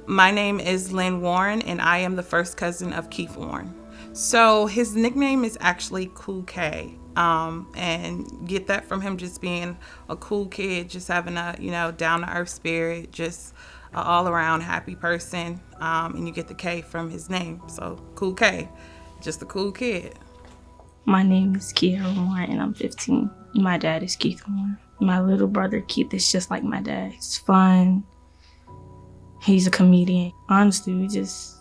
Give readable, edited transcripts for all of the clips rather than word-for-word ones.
My name is Lynn Warren, and I am the first cousin of Keith Warren. So his nickname is actually Kool K, and get that from him just being a cool kid, just having a down to earth spirit, just an all around happy person, and you get the K from his name. So Kool K, just a cool kid. My name is Kiara Warren, and I'm 15. My dad is Keith Warren. My little brother Keith is just like my dad. He's fun. He's a comedian. Honestly, we just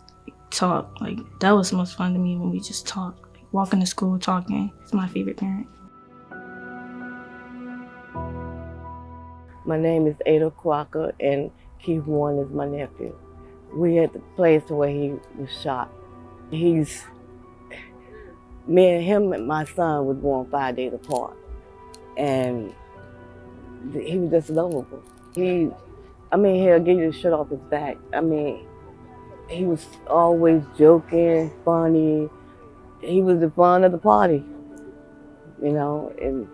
talk. Like, that was the most fun to me when we just talk. Like, walking to school talking. He's my favorite parent. My name is Ada Kwaka, and Keith Warren is my nephew. We at the place where he was shot. Me and him and my son was born 5 days apart. And he was just lovable. He'll get you the shirt off his back. He was always joking, funny. He was the fun of the party, and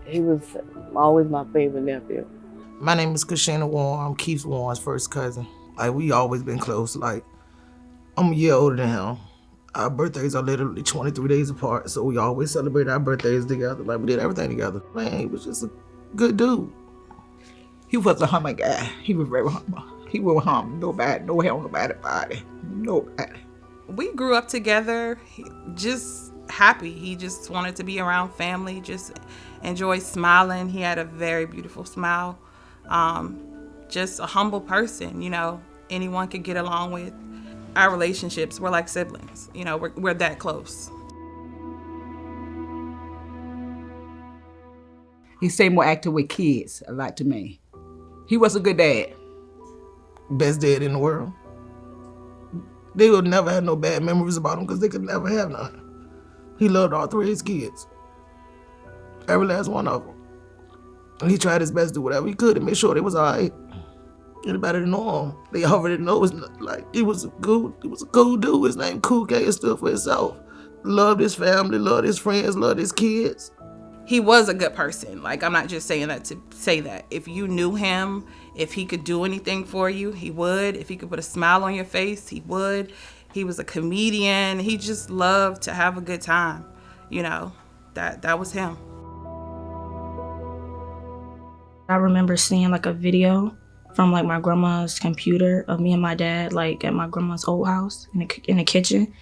he was always my favorite nephew. My name is Kashana Warren. I'm Keith Warren's first cousin. Like, we always been close. Like, I'm a year older than him. Our birthdays are literally 23 days apart, so we always celebrate our birthdays together. Like, we did everything together. Man, he was just a good dude. He was a humble guy. He was very humble. He was humble. Nobody body. Nobody. We grew up together, just happy. He just wanted to be around family, just enjoyed smiling. He had a very beautiful smile. Just a humble person, anyone could get along with. Our relationships were like siblings, we're that close. He seemed more active with kids a lot to me. He was a good dad. Best dad in the world. They would never have no bad memories about him because they could never have none. He loved all three of his kids. Every last one of them. And he tried his best to do whatever he could to make sure they was all right. Anybody that know him, they already know he was a cool dude. His name Kool K stood for himself. Loved his family, loved his friends, loved his kids. He was a good person. Like, I'm not just saying that to say that. If you knew him, if he could do anything for you, he would. If he could put a smile on your face, he would. He was a comedian. He just loved to have a good time. That was him. I remember seeing like a video from like my grandma's computer of me and my dad like at my grandma's old house in the kitchen,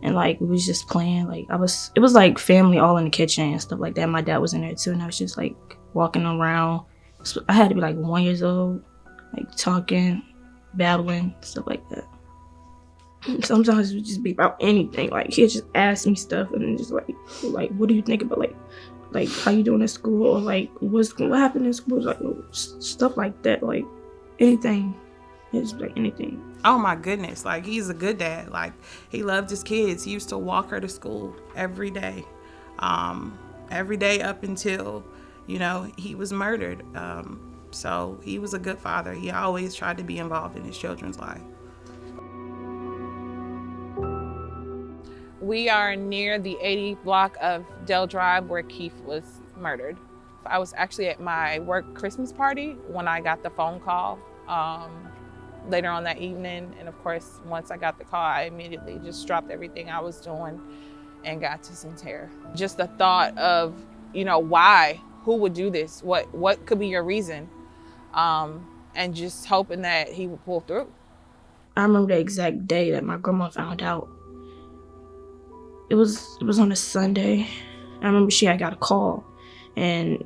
and like we was just playing. Like it was like family all in the kitchen and stuff like that. My dad was in there too, and I was just like walking around. So I had to be like 1 year old, like talking, battling, stuff like that. Sometimes it would just be about anything. Like he'd just ask me stuff, and then just like what do you think about like how you doing at school, or like what happened in school, like stuff like that, like anything. It's like anything. Oh my goodness, like he's a good dad. Like he loved his kids. He used to walk her to school every day up until he was murdered. So he was a good father. He always tried to be involved in his children's life. We are near the 80 block of Dell Drive where Keith was murdered. I was actually at my work Christmas party when I got the phone call later on that evening. And of course, once I got the call, I immediately just dropped everything I was doing and got to Centerra. Just the thought of, why? Who would do this? What could be your reason? And just hoping that he would pull through. I remember the exact day that my grandma found out. It was on a Sunday. I remember she had got a call, and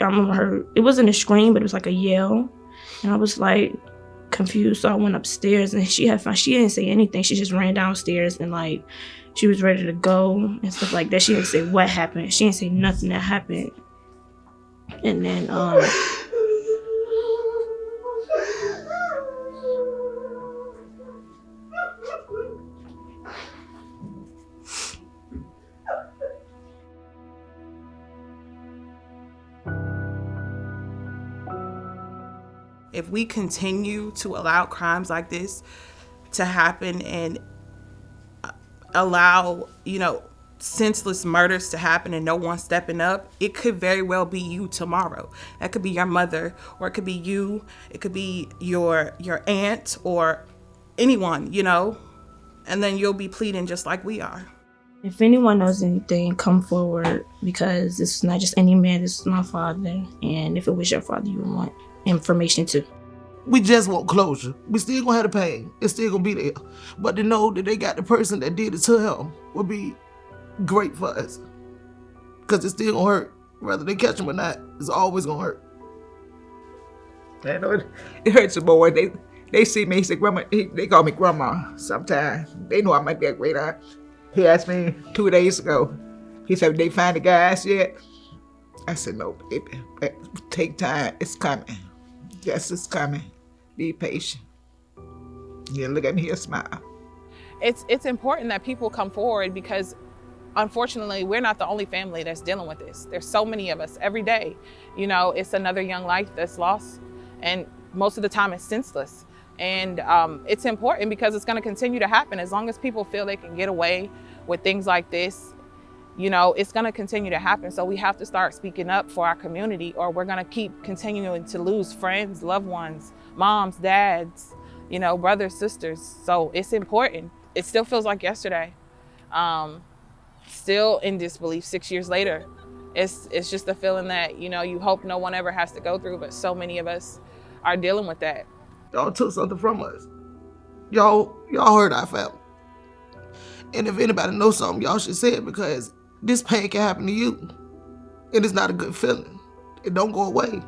I remember her. It wasn't a scream, but it was like a yell, and I was like confused. So I went upstairs, and she didn't say anything. She just ran downstairs, and like she was ready to go and stuff like that. She didn't say what happened. She didn't say nothing that happened. And then if we continue to allow crimes like this to happen and allow, senseless murders to happen and no one stepping up, it could very well be you tomorrow. That could be your mother, or it could be you. It could be your aunt, or anyone, you know, and then you'll be pleading just like we are. If anyone knows anything, come forward, because this is not just any man, this is my father. And if it was your father, you would want information too. We just want closure. We still gonna have the pain. It's still gonna be there. But to know that they got the person that did it to him would be great for us. Because it's still gonna hurt. Whether they catch him or not, it's always gonna hurt. I know it hurts the boy. They see me, he say, Grandma, they call me Grandma sometimes. They know I'm like that great aunt. He asked me 2 days ago, he said, they find the guys yet? I said, no, baby, take time, it's coming. Yes, it's coming. Be patient. Yeah, look at me here, smile. It's important that people come forward, because unfortunately, we're not the only family that's dealing with this. There's so many of us every day. You know, it's another young life that's lost, and most of the time it's senseless. And it's important because it's going to continue to happen. As long as people feel they can get away with things like this, you know, it's going to continue to happen. So we have to start speaking up for our community, or we're going to keep continuing to lose friends, loved ones, moms, dads, you know, brothers, sisters. So it's important. It still feels like yesterday. Still in disbelief 6 years later. It's just a feeling that, you know, you hope no one ever has to go through, but so many of us are dealing with that. Y'all took something from us. Y'all hurt our family. And if anybody knows something, y'all should say it, because this pain can happen to you. And it's not a good feeling. It don't go away.